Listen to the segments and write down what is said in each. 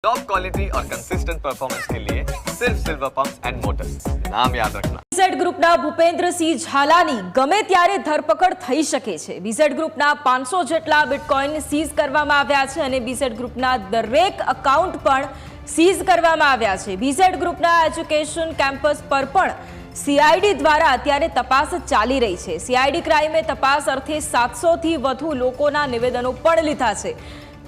Top quality और consistent performance के लिए सिर्फ सिल्वर पंप्स एंड मोटर्स, नाम याद रखना। બીઝેડ ગ્રુપના ભૂપેન્દ્રસિંહ ઝાલાની ગમે ત્યારે ધરપકડ થઈ શકે છે। બીઝેડ ગ્રુપના 500 જેટલા બિટકોઇન સીઝ કરવામાં આવ્યા છે અને બીઝેડ ગ્રુપના દરેક એકાઉન્ટ પણ સીઝ કરવામાં આવ્યા છે। બીઝેડ ગ્રુપના એજ્યુકેશન કેમ્પસ પર પણ સીઆઈડી દ્વારા અત્યારે તપાસ ચાલી રહી છે। સીઆઈડી ક્રાઇમે તપાસ અર્થે 700 થી વધુ લોકોના નિવેદનો પણ લીધા છે।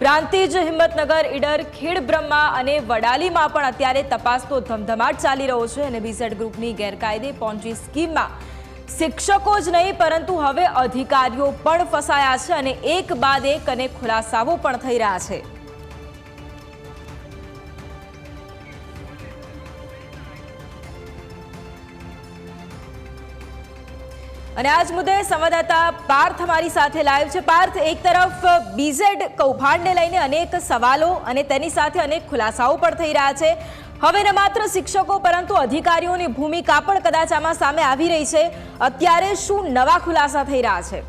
પ્રાંતિજ, હિંમતનગર, ઈડર, ખેડબ્રહ્મા અને વડાલીમાં પણ અત્યારે તપાસનો ધમધમાટ ચાલી રહ્યો છે અને બીઝેડ ગ્રુપની ગેરકાયદે પોન્જી સ્કીમમાં શિક્ષકો જ નહીં પરંતુ હવે અધિકારીઓ પણ ફસાયા છે અને એક બાદ એક અને ખુલાસાઓ પણ થઈ રહ્યા છે। અને આજ મુદ્દે સંવાદદાતા પાર્થ અમારી સાથે લાઈવ છે। પાર્થ, એક તરફ બીઝેડ કૌભાંડને લઈને અનેક સવાલો અને તેની સાથે અનેક ખુલાસાઓ પણ થઈ રહ્યા છે। હવે ન માત્ર શિક્ષકો પરંતુ અધિકારીઓની ભૂમિકા પણ કદાચ આમાં સામે આવી રહી છે। અત્યારે શું નવા ખુલાસા થઈ રહ્યા છે?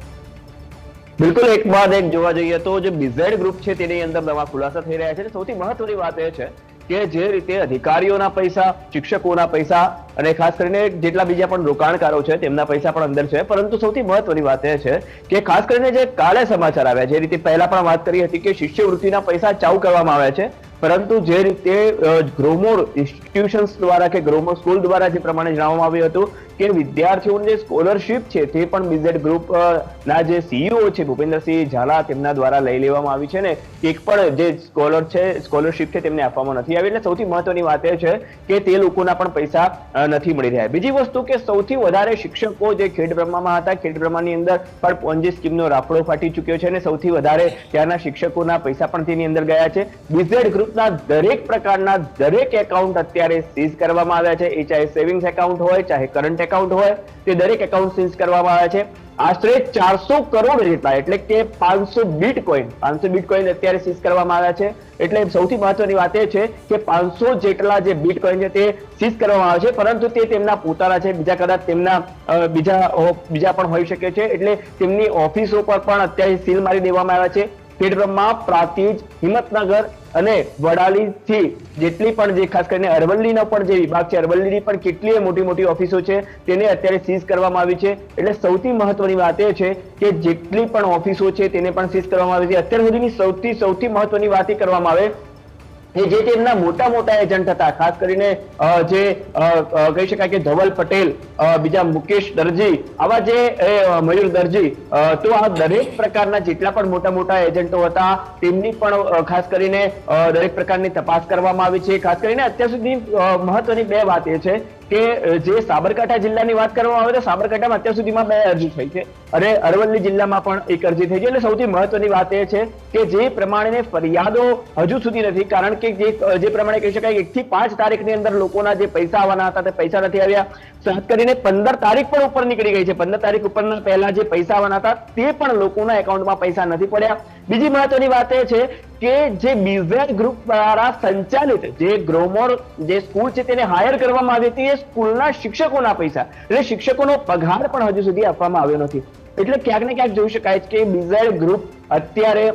બિલકુલ, એક બાદ એક જોવા જઈએ તો જે બીઝેડ ગ્રુપ છે તેની અંદર નવા ખુલાસા થઈ રહ્યા છે। સૌથી મહત્વની વાત એ છે કે જે રીતે અધિકારીઓના પૈસા, શિક્ષકોના પૈસા અને ખાસ કરીને જેટલા બીજા પણ રોકાણકારો છે તેમના પૈસા પણ અંદર છે, પરંતુ સૌથી મહત્વની વાત એ છે કે ખાસ કરીને જે કાલે સમાચાર આવ્યા, જે રીતે પહેલા પણ વાત કરી હતી કે શિષ્યવૃત્તિના પૈસા ચાઉ કરવામાં આવ્યા છે, પરંતુ જે રીતે ગ્રોમોર ઇન્સ્ટિટ્યુશન્સ દ્વારા કે ગ્રોમોર સ્કૂલ દ્વારા જે પ્રમાણે જણાવવામાં આવ્યું હતું કે વિદ્યાર્થીઓની જે સ્કોલરશિપ છે તે પણ બીઝેડ ગ્રુપ ના જે સીઈઓ છે ભૂપેન્દ્રસિંહ ઝાલા તેમના દ્વારા લઈ લેવામાં આવી છે ને એક પણ જે સ્કોલરશિપ છે તેમને આપવામાં નથી આવી। એટલે સૌથી મહત્વની વાત એ છે કે તે લોકોના પણ પૈસા નથી મળી રહ્યા। બીજી વસ્તુ કે સૌથી વધારે શિક્ષકો જે ખેડબ્રહ્મામાં હતા, ખેડબ્રહ્માની અંદર પણ પોન્જી સ્કીમનો રાફડો ફાટી ચૂક્યો છે અને સૌથી વધારે ત્યાંના શિક્ષકોના પૈસા પણ તેની અંદર ગયા છે। બીઝેડ ગ્રુપના દરેક પ્રકારના દરેક એકાઉન્ટ અત્યારે સીઝ કરવામાં આવ્યા છે, એ ચાહે સેવિંગ્સ એકાઉન્ટ હોય ચાહે કરંટ એકાઉન્ટ હોય, તે દરેક એકાઉન્ટ સીઝ કરવામાં આવ્યા છે। આશરે 400 કરોડ જેટલા એટલે કે 500 બિટકોઇન અત્યારે સીઝ કરવામાં આવ્યા છે। એટલે સૌથી મહત્વની વાત એ છે કે 500 જેટલા જે બિટકોઇન છે તે સીઝ કરવામાં આવે છે, પરંતુ તે તેમના પોતાના છે, બીજા કદાચ તેમના બીજા પણ હોઈ શકે છે। એટલે તેમની ઓફિસો પર પણ અત્યારે સીલ મારી દેવામાં આવ્યા છે। ખેડબ્રહ્મા, પ્રાંતિજ, હિંમતનગર અને વડાલીથી જેટલી પણ જે ખાસ કરીને અરવલ્લીનો પણ જે વિભાગ છે, અરવલ્લીની પણ કેટલીય મોટી મોટી ઓફિસો છે તેને અત્યારે સીઝ કરવામાં આવી છે। એટલે સૌથી મહત્વની વાત એ છે કે જેટલી પણ ઓફિસો છે તેને પણ સીઝ કરવામાં આવી છે। અત્યાર સુધીની સૌથી મહત્વની વાત એ કરવામાં આવે કે જે તેમના મોટા મોટા એજન્ટ હતા, ખાસ કરીને જે કહી શકાય કે ધવલ પટેલ, બીજા મુકેશ દરજી, આવા જે મયુર દરજી, તો આ દરેક પ્રકારના જેટલા પણ મોટા મોટા એજન્ટો હતા તેમની પણ ખાસ કરીને દરેક પ્રકારની તપાસ કરવામાં આવી છે। ખાસ કરીને અત્યાર સુધી મહત્વની બે વાત એ છે કે જે સાબરકાંઠા જિલ્લાની વાત કરવામાં આવે તો સાબરકાંઠામાં અત્યાર સુધીમાં 2 અરજી થઈ છે અને અરવલ્લી જિલ્લામાં પણ 1 અરજી થઈ છે। એટલે સૌથી મહત્વની વાત એ છે કે જે પ્રમાણે ફરિયાદો હજુ સુધી નથી, કારણ કે જે પ્રમાણે કહી શકાય 1 થી 5 તારીખની અંદર લોકોના જે પૈસા આવવાના હતા તે પૈસા નથી આવ્યા। ખાસ કરીને 15 તારીખ પણ ઉપર નીકળી ગઈ છે, 15 તારીખ ઉપરના પહેલા જે પૈસા આવવાના હતા તે પણ લોકોના એકાઉન્ટમાં પૈસા નથી પડ્યા। બીજી મહત્વની વાત એ છે કે જે બીઝેડ ગ્રુપ દ્વારા સંચાલિત જે ગ્રોમોર જે સ્કૂલ છે તેને હાયર કરવામાં આવી હતી, એ સ્કૂલના શિક્ષકોના પૈસા એટલે શિક્ષકોનો પગાર પણ હજુ સુધી આપવામાં આવ્યો નથી। એટલે ક્યાંક ને ક્યાંક જોઈ શકાય છે કે બીઝેડ ગ્રુપ અત્યારે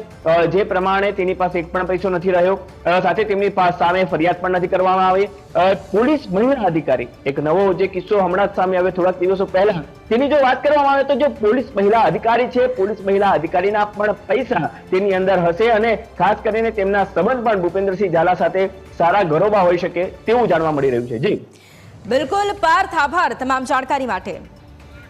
જે પ્રમાણે તેની પાસે એક પણ પૈસો નથી રહ્યો, સાથે તેમની સામે ફરિયાદ પણ નથી કરવામાં આવી। પોલીસ મહિલા અધિકારી, એક નવો જે કિસ્સો હમણાં જ સામે આવ્યો થોડાક દિવસો પહેલા, તેની જો વાત કરવામાં આવે તો જે પોલીસ મહિલા અધિકારી છે, પોલીસ મહિલા અધિકારીના પણ પૈસા તેની અંદર હશે અને ખાસ કરીને તેમના સંબંધ પણ ભૂપેન્દ્રસિંહ ઝાલા સાથે સારા ઘરોબા હોઈ શકે તેવું જાણવા મળી રહ્યું છે। જી બિલકુલ પાર્થ, આભાર તમામ જાણકારી માટે।